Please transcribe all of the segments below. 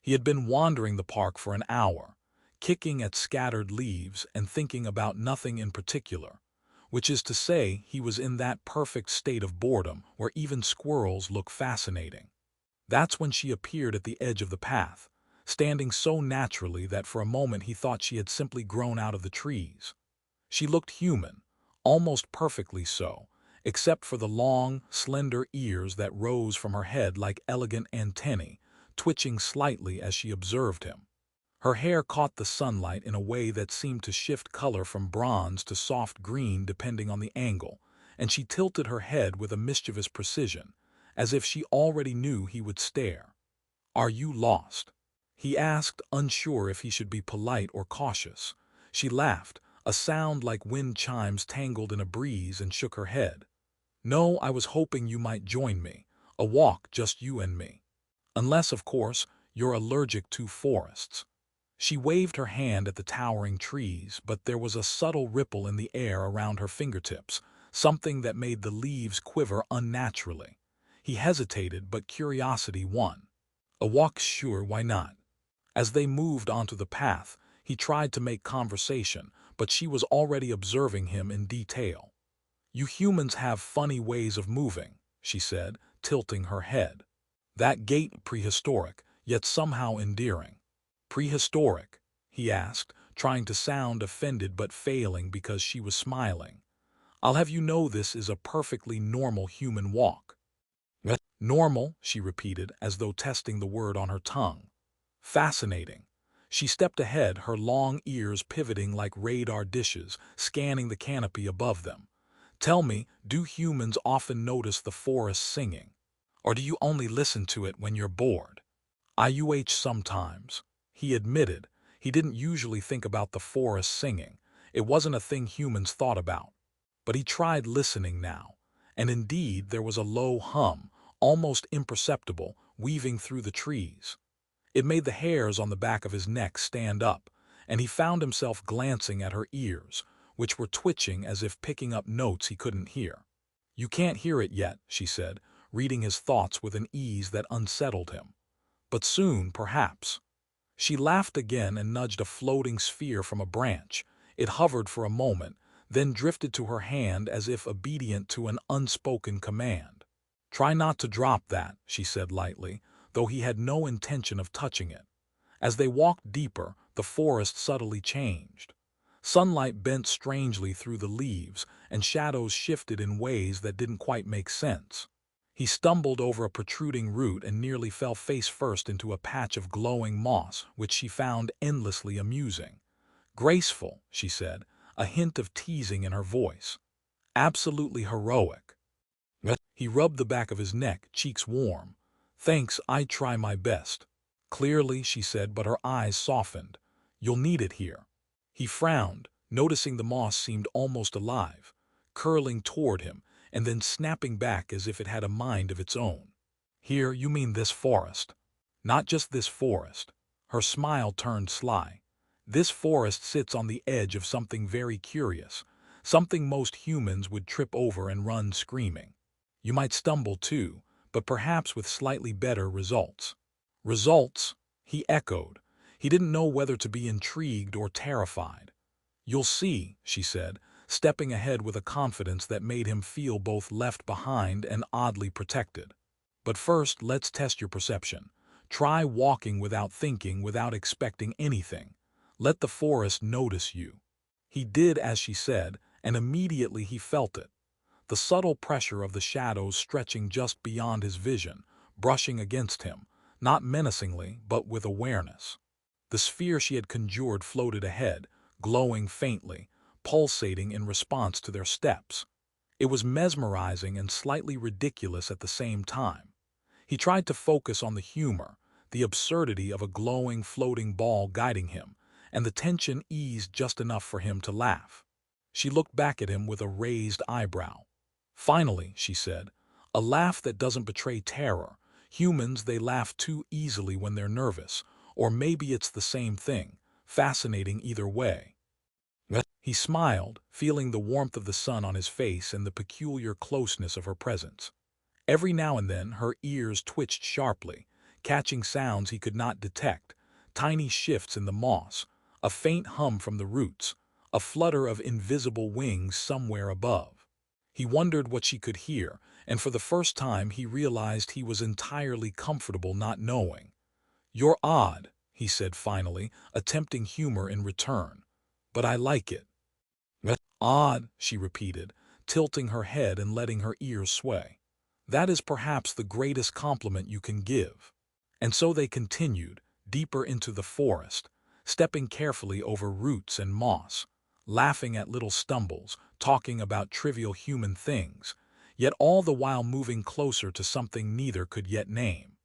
He had been wandering the park for an hour, kicking at scattered leaves and thinking about nothing in particular, which is to say he was in that perfect state of boredom where even squirrels look fascinating. That's when she appeared at the edge of the path, standing so naturally that for a moment he thought she had simply grown out of the trees. She looked human, almost perfectly so, except for the long, slender ears that rose from her head like elegant antennae, twitching slightly as she observed him. Her hair caught the sunlight in a way that seemed to shift color from bronze to soft green depending on the angle, and she tilted her head with a mischievous precision, as if she already knew he would stare. "Are you lost?" he asked, unsure if he should be polite or cautious. She laughed, a sound like wind chimes tangled in a breeze, and shook her head. "No, I was hoping you might join me. A walk, just you and me. Unless, of course, you're allergic to forests." She waved her hand at the towering trees, but there was a subtle ripple in the air around her fingertips, something that made the leaves quiver unnaturally. He hesitated, but curiosity won. "A walk, sure, why not?" As they moved onto the path, he tried to make conversation, but she was already observing him in detail. "You humans have funny ways of moving," she said, tilting her head. "That gait prehistoric, yet somehow endearing." "Prehistoric?" he asked, trying to sound offended but failing because she was smiling. "I'll have you know this is a perfectly normal human walk." "What? Normal?" she repeated, as though testing the word on her tongue. "Fascinating." She stepped ahead, her long ears pivoting like radar dishes, scanning the canopy above them. "Tell me, do humans often notice the forest singing? Or do you only listen to it when you're bored?" "IUH sometimes," he admitted. He didn't usually think about the forest singing. It wasn't a thing humans thought about. But he tried listening now, and indeed there was a low hum, almost imperceptible, weaving through the trees. It made the hairs on the back of his neck stand up, and he found himself glancing at her ears, which were twitching as if picking up notes he couldn't hear. "You can't hear it yet," she said, reading his thoughts with an ease that unsettled him. "But soon, perhaps." She laughed again and nudged a floating sphere from a branch. It hovered for a moment, then drifted to her hand as if obedient to an unspoken command. "Try not to drop that," she said lightly, though he had no intention of touching it. As they walked deeper, the forest subtly changed. Sunlight bent strangely through the leaves, and shadows shifted in ways that didn't quite make sense. He stumbled over a protruding root and nearly fell face first into a patch of glowing moss, which she found endlessly amusing. "Graceful," she said, a hint of teasing in her voice. "Absolutely heroic." He rubbed the back of his neck, cheeks warm. "Thanks, I try my best." "Clearly," she said, but her eyes softened. "You'll need it here." He frowned, noticing the moss seemed almost alive, curling toward him, and then snapping back as if it had a mind of its own. "Here, you mean this forest?" "Not just this forest." Her smile turned sly. "This forest sits on the edge of something very curious, something most humans would trip over and run screaming. You might stumble too, but perhaps with slightly better results." "Results?" he echoed. He didn't know whether to be intrigued or terrified. "You'll see," she said, stepping ahead with a confidence that made him feel both left behind and oddly protected. "But first, let's test your perception. Try walking without thinking, without expecting anything. Let the forest notice you." He did as she said, and immediately he felt it. The subtle pressure of the shadows stretching just beyond his vision, brushing against him, not menacingly, but with awareness. The sphere she had conjured floated ahead, glowing faintly, pulsating in response to their steps. It was mesmerizing and slightly ridiculous at the same time. He tried to focus on the humor, the absurdity of a glowing, floating ball guiding him, and the tension eased just enough for him to laugh. She looked back at him with a raised eyebrow. "Finally," she said, "a laugh that doesn't betray terror. Humans, they laugh too easily when they're nervous, or maybe it's the same thing, fascinating either way." He smiled, feeling the warmth of the sun on his face and the peculiar closeness of her presence. Every now and then her ears twitched sharply, catching sounds he could not detect, tiny shifts in the moss, a faint hum from the roots, a flutter of invisible wings somewhere above. He wondered what she could hear, and for the first time he realized he was entirely comfortable not knowing. "You're odd," he said finally, attempting humor in return. "But I like it." "Odd," she repeated, tilting her head and letting her ears sway. "That is perhaps the greatest compliment you can give." And so they continued, deeper into the forest, stepping carefully over roots and moss, laughing at little stumbles, talking about trivial human things, yet all the while moving closer to something neither could yet name.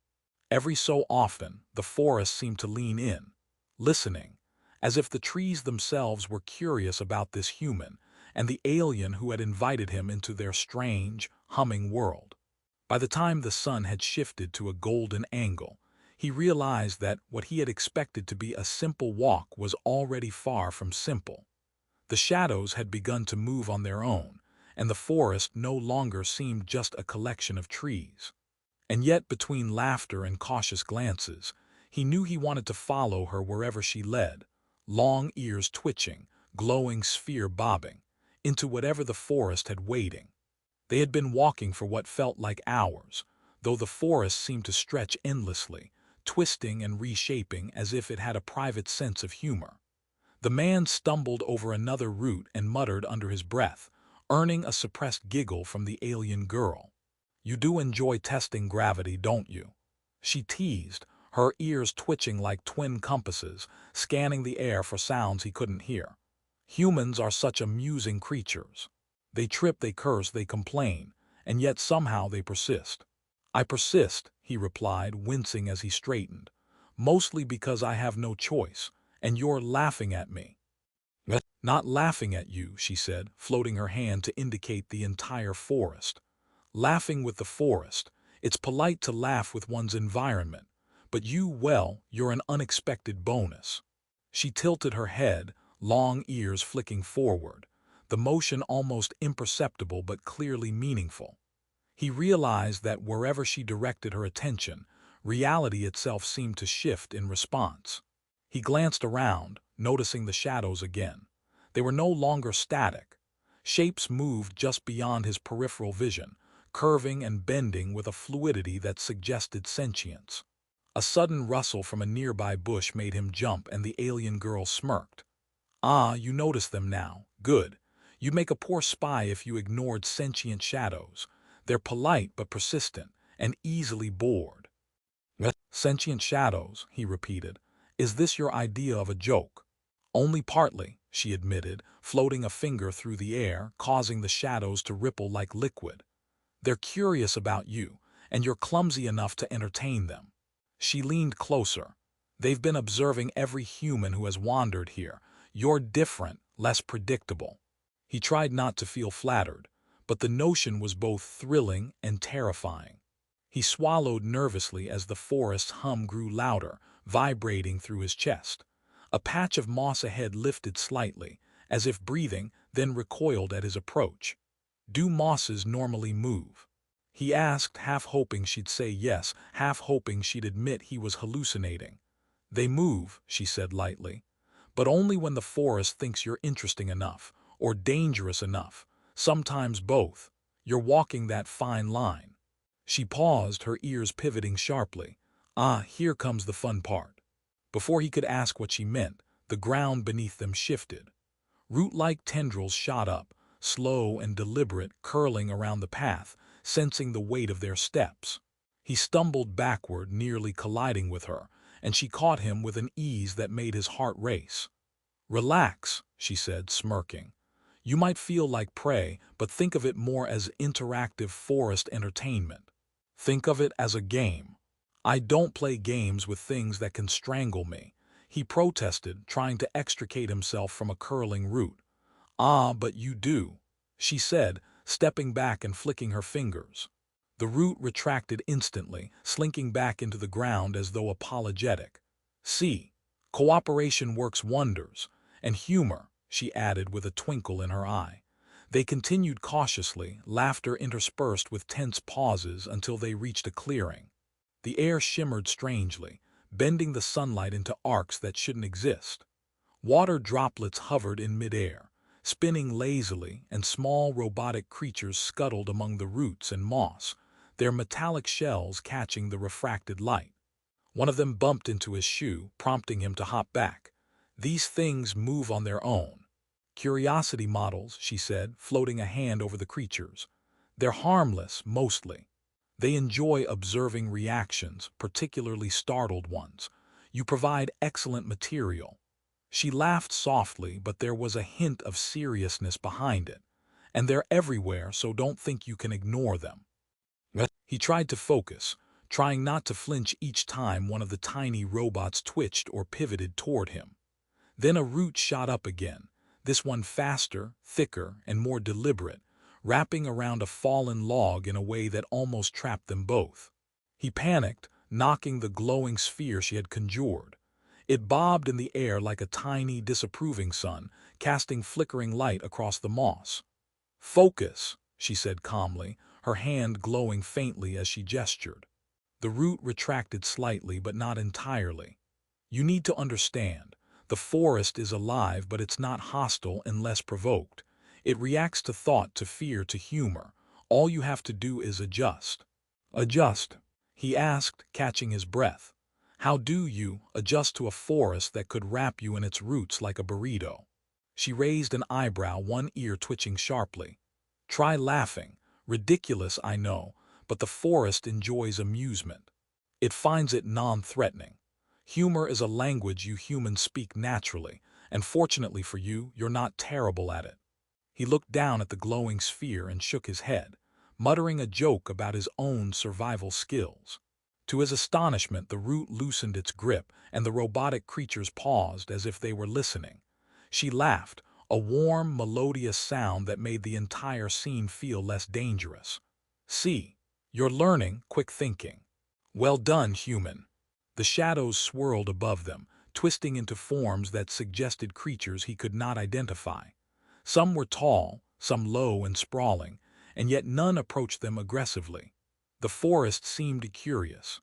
Every so often, the forest seemed to lean in, listening, as if the trees themselves were curious about this human and the alien who had invited him into their strange, humming world. By the time the sun had shifted to a golden angle, he realized that what he had expected to be a simple walk was already far from simple. The shadows had begun to move on their own, and the forest no longer seemed just a collection of trees. And yet, between laughter and cautious glances, he knew he wanted to follow her wherever she led, long ears twitching, glowing sphere bobbing, into whatever the forest had waiting. They had been walking for what felt like hours, though the forest seemed to stretch endlessly, twisting and reshaping as if it had a private sense of humor. The man stumbled over another root and muttered under his breath, earning a suppressed giggle from the alien girl. "You do enjoy testing gravity, don't you?" she teased, her ears twitching like twin compasses, scanning the air for sounds he couldn't hear. "Humans are such amusing creatures. They trip, they curse, they complain, and yet somehow they persist." "I persist," he replied, wincing as he straightened, "mostly because I have no choice, and you're laughing at me." "Not laughing at you," she said, floating her hand to indicate the entire forest. "Laughing with the forest. It's polite to laugh with one's environment, but you, well, you're an unexpected bonus." She tilted her head, long ears flicking forward, the motion almost imperceptible but clearly meaningful. He realized that wherever she directed her attention, reality itself seemed to shift in response. He glanced around, noticing the shadows again. They were no longer static. Shapes moved just beyond his peripheral vision, curving and bending with a fluidity that suggested sentience. A sudden rustle from a nearby bush made him jump, and the alien girl smirked. "Ah, you notice them now. Good. You'd make a poor spy if you ignored sentient shadows. They're polite but persistent, and easily bored." "Sentient shadows," he repeated. "Is this your idea of a joke?" "Only partly," she admitted, floating a finger through the air, causing the shadows to ripple like liquid. "They're curious about you, and you're clumsy enough to entertain them." She leaned closer. "They've been observing every human who has wandered here. You're different, less predictable." He tried not to feel flattered, but the notion was both thrilling and terrifying. He swallowed nervously as the forest's hum grew louder, vibrating through his chest. A patch of moss ahead lifted slightly, as if breathing, then recoiled at his approach. "Do mosses normally move?" he asked, half hoping she'd say yes, half hoping she'd admit he was hallucinating. "They move," she said lightly, "but only when the forest thinks you're interesting enough, or dangerous enough, sometimes both. You're walking that fine line." She paused, her ears pivoting sharply. "Ah, here comes the fun part." Before he could ask what she meant, the ground beneath them shifted. Root-like tendrils shot up, slow and deliberate, curling around the path, sensing the weight of their steps. He stumbled backward, nearly colliding with her, and she caught him with an ease that made his heart race. "Relax," she said, smirking. "You might feel like prey, but think of it more as interactive forest entertainment. Think of it as a game." "I don't play games with things that can strangle me," he protested, trying to extricate himself from a curling root. "Ah, but you do," she said, stepping back and flicking her fingers. The root retracted instantly, slinking back into the ground as though apologetic. "See, cooperation works wonders. And humor," she added with a twinkle in her eye. They continued cautiously, laughter interspersed with tense pauses until they reached a clearing. The air shimmered strangely, bending the sunlight into arcs that shouldn't exist. Water droplets hovered in midair, spinning lazily, and small robotic creatures scuttled among the roots and moss, their metallic shells catching the refracted light. One of them bumped into his shoe, prompting him to hop back. "These things move on their own." "Curiosity models," she said, floating a hand over the creatures. "They're harmless, mostly. They enjoy observing reactions, particularly startled ones. You provide excellent material." She laughed softly, but there was a hint of seriousness behind it. "And they're everywhere, so don't think you can ignore them." He tried to focus, trying not to flinch each time one of the tiny robots twitched or pivoted toward him. Then a root shot up again, this one faster, thicker, and more deliberate, wrapping around a fallen log in a way that almost trapped them both. He panicked, knocking the glowing sphere she had conjured. It bobbed in the air like a tiny, disapproving sun, casting flickering light across the moss. "Focus," she said calmly, her hand glowing faintly as she gestured. The root retracted slightly, but not entirely. "You need to understand. The forest is alive, but it's not hostile unless provoked. It reacts to thought, to fear, to humor. All you have to do is adjust." "Adjust?" he asked, catching his breath. "How do you adjust to a forest that could wrap you in its roots like a burrito?" She raised an eyebrow, one ear twitching sharply. "Try laughing. Ridiculous, I know, but the forest enjoys amusement. It finds it non-threatening. Humor is a language you humans speak naturally, and fortunately for you, you're not terrible at it." He looked down at the glowing sphere and shook his head, muttering a joke about his own survival skills. To his astonishment, the root loosened its grip, and the robotic creatures paused as if they were listening. She laughed, a warm, melodious sound that made the entire scene feel less dangerous. "See, you're learning quick thinking. Well done, human." The shadows swirled above them, twisting into forms that suggested creatures he could not identify. Some were tall, some low and sprawling, and yet none approached them aggressively. The forest seemed curious,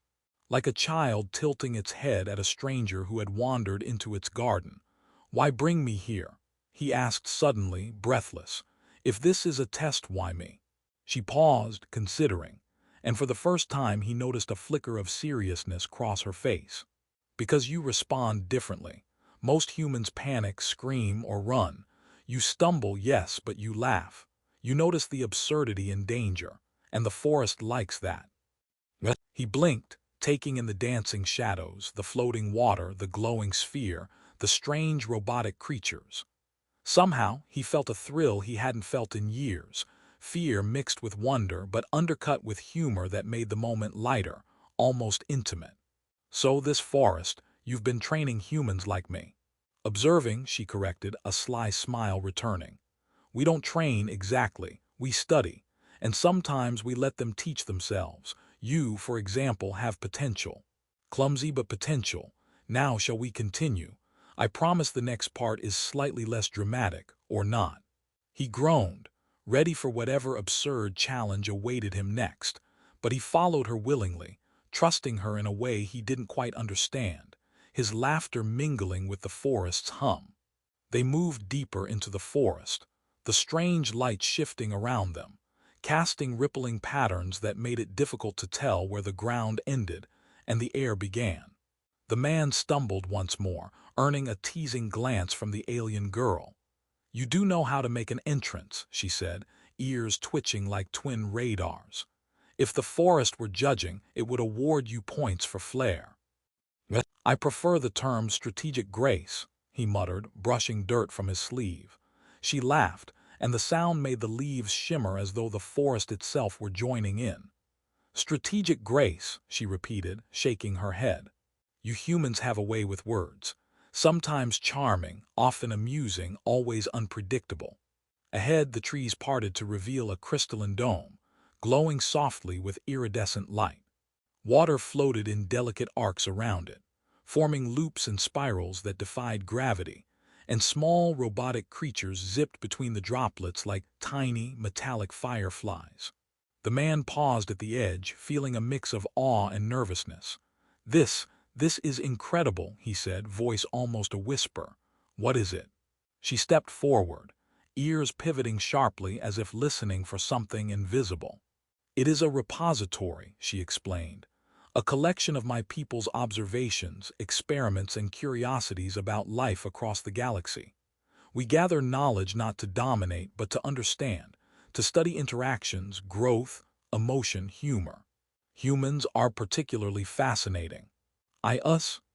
like a child tilting its head at a stranger who had wandered into its garden. "Why bring me here?" he asked suddenly, breathless. "If this is a test, why me?" She paused, considering, and for the first time he noticed a flicker of seriousness cross her face. "Because you respond differently. Most humans panic, scream, or run. You stumble, yes, but you laugh. You notice the absurdity and danger, and the forest likes that." He blinked, taking in the dancing shadows, the floating water, the glowing sphere, the strange robotic creatures. Somehow, he felt a thrill he hadn't felt in years, fear mixed with wonder but undercut with humor that made the moment lighter, almost intimate. "So this forest, you've been training humans like me." "Observing," she corrected, a sly smile returning. "We don't train exactly, we study, and sometimes we let them teach themselves. You, for example, have potential. Clumsy but potential. Now shall we continue? I promise the next part is slightly less dramatic, or not." He groaned, ready for whatever absurd challenge awaited him next, but he followed her willingly, trusting her in a way he didn't quite understand, his laughter mingling with the forest's hum. They moved deeper into the forest, the strange light shifting around them, casting rippling patterns that made it difficult to tell where the ground ended and the air began. The man stumbled once more, earning a teasing glance from the alien girl. "You do know how to make an entrance," she said, ears twitching like twin radars. "If the forest were judging, it would award you points for flair." "I prefer the term strategic grace," he muttered, brushing dirt from his sleeve. She laughed, and the sound made the leaves shimmer as though the forest itself were joining in. "Strategic grace," she repeated, shaking her head. "You humans have a way with words. Sometimes charming, often amusing, always unpredictable." Ahead, the trees parted to reveal a crystalline dome, glowing softly with iridescent light. Water floated in delicate arcs around it, forming loops and spirals that defied gravity, and small robotic creatures zipped between the droplets like tiny, metallic fireflies. The man paused at the edge, feeling a mix of awe and nervousness. This is incredible, he said, voice almost a whisper. What is it? She stepped forward, ears pivoting sharply as if listening for something invisible. It is a repository, she explained. A collection of my people's observations, experiments, and curiosities about life across the galaxy. We gather knowledge not to dominate, but to understand, to study interactions, growth, emotion, humor. Humans are particularly fascinating.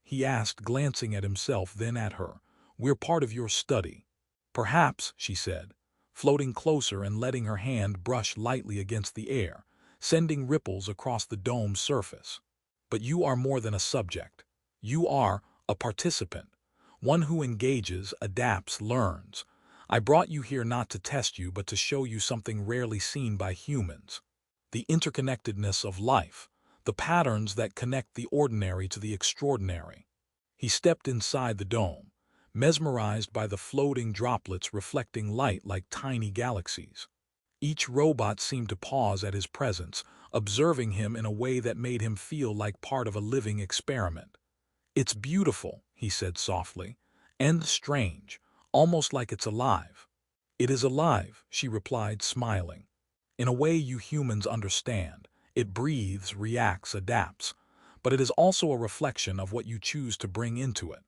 He asked, glancing at himself, then at her. We're part of your study. Perhaps, she said, floating closer and letting her hand brush lightly against the air, sending ripples across the dome's surface. But you are more than a subject. You are a participant, one who engages, adapts, learns. I brought you here not to test you, but to show you something rarely seen by humans. The interconnectedness of life, the patterns that connect the ordinary to the extraordinary. He stepped inside the dome, mesmerized by the floating droplets reflecting light like tiny galaxies. Each robot seemed to pause at his presence, observing him in a way that made him feel like part of a living experiment. It's beautiful, he said softly, and strange, almost like it's alive. It is alive, she replied, smiling. In a way you humans understand. It breathes, reacts, adapts, but it is also a reflection of what you choose to bring into it.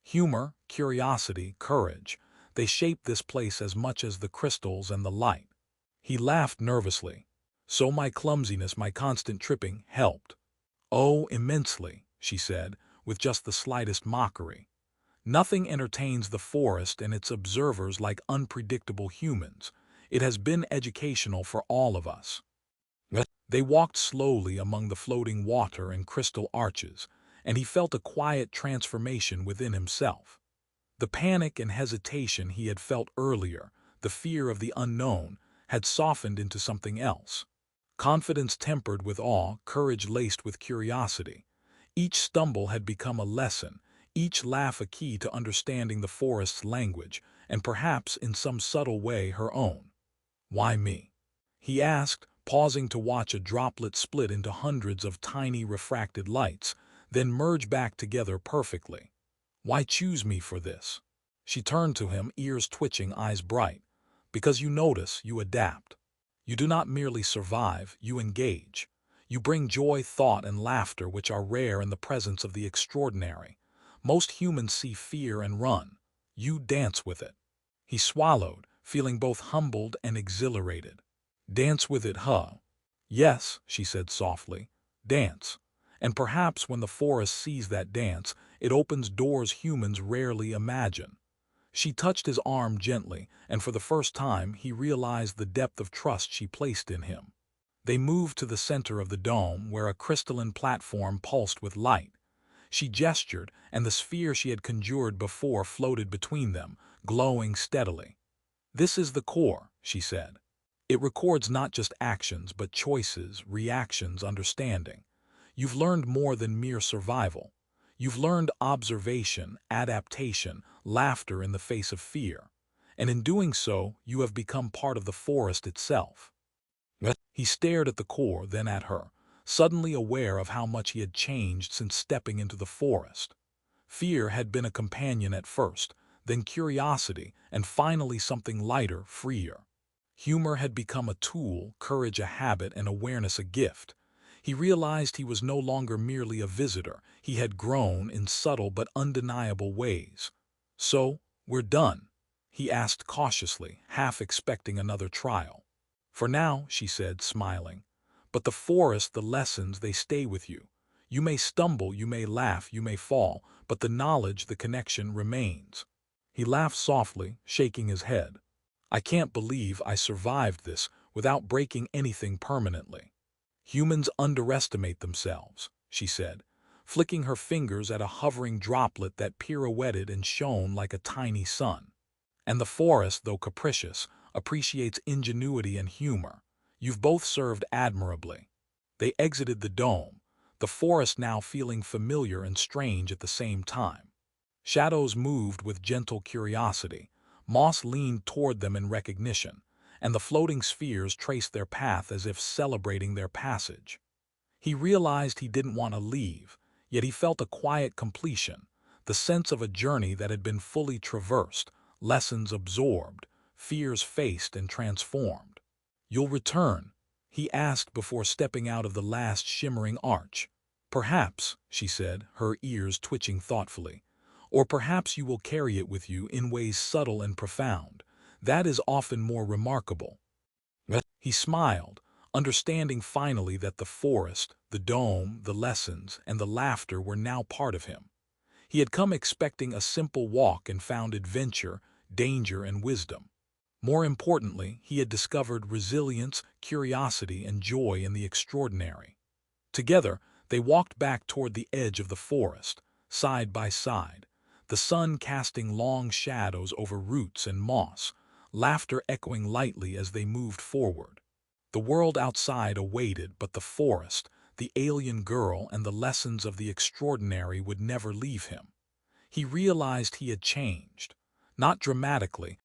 Humor, curiosity, courage, they shape this place as much as the crystals and the light. He laughed nervously. So my clumsiness, my constant tripping, helped. Oh, immensely, she said, with just the slightest mockery. Nothing entertains the forest and its observers like unpredictable humans. It has been educational for all of us. They walked slowly among the floating water and crystal arches, and he felt a quiet transformation within himself. The panic and hesitation he had felt earlier, the fear of the unknown, had softened into something else. Confidence tempered with awe, courage laced with curiosity. Each stumble had become a lesson, each laugh a key to understanding the forest's language, and perhaps in some subtle way her own. Why me? He asked, pausing to watch a droplet split into hundreds of tiny refracted lights, then merge back together perfectly. Why choose me for this? She turned to him, ears twitching, eyes bright. Because you notice, you adapt. You do not merely survive, you engage. You bring joy, thought, and laughter which are rare in the presence of the extraordinary. Most humans see fear and run. You dance with it. He swallowed, feeling both humbled and exhilarated. Dance with it, huh? Yes, she said softly. Dance. And perhaps when the forest sees that dance, it opens doors humans rarely imagine. She touched his arm gently, and for the first time he realized the depth of trust she placed in him. They moved to the center of the dome, where a crystalline platform pulsed with light. She gestured, and the sphere she had conjured before floated between them, glowing steadily. This is the core, she said. It records not just actions, but choices, reactions, understanding. You've learned more than mere survival. You've learned observation, adaptation, laughter in the face of fear. And in doing so, you have become part of the forest itself. He stared at the core, then at her, suddenly aware of how much he had changed since stepping into the forest. Fear had been a companion at first, then curiosity, and finally something lighter, freer. Humor had become a tool, courage a habit, and awareness a gift. He realized he was no longer merely a visitor. He had grown in subtle but undeniable ways. So, we're done? He asked cautiously, half expecting another trial. For now, she said, smiling. But the forest, the lessons, they stay with you. You may stumble, you may laugh, you may fall, but the knowledge, the connection remains. He laughed softly, shaking his head. I can't believe I survived this without breaking anything permanently. Humans underestimate themselves, she said, flicking her fingers at a hovering droplet that pirouetted and shone like a tiny sun. And the forest, though capricious, appreciates ingenuity and humor. You've both served admirably. They exited the dome, the forest now feeling familiar and strange at the same time. Shadows moved with gentle curiosity. Moss leaned toward them in recognition, and the floating spheres traced their path as if celebrating their passage. He realized he didn't want to leave, yet he felt a quiet completion, the sense of a journey that had been fully traversed, lessons absorbed, fears faced and transformed. "You'll return?" he asked before stepping out of the last shimmering arch. "Perhaps," she said, her ears twitching thoughtfully. "Or perhaps you will carry it with you in ways subtle and profound. That is often more remarkable." He smiled, understanding finally that the forest, the dome, the lessons, and the laughter were now part of him. He had come expecting a simple walk and found adventure, danger, and wisdom. More importantly, he had discovered resilience, curiosity, and joy in the extraordinary. Together, they walked back toward the edge of the forest, side by side, the sun casting long shadows over roots and moss, laughter echoing lightly as they moved forward. The world outside awaited, but the forest, the alien girl, and the lessons of the extraordinary would never leave him. He realized he had changed, not dramatically,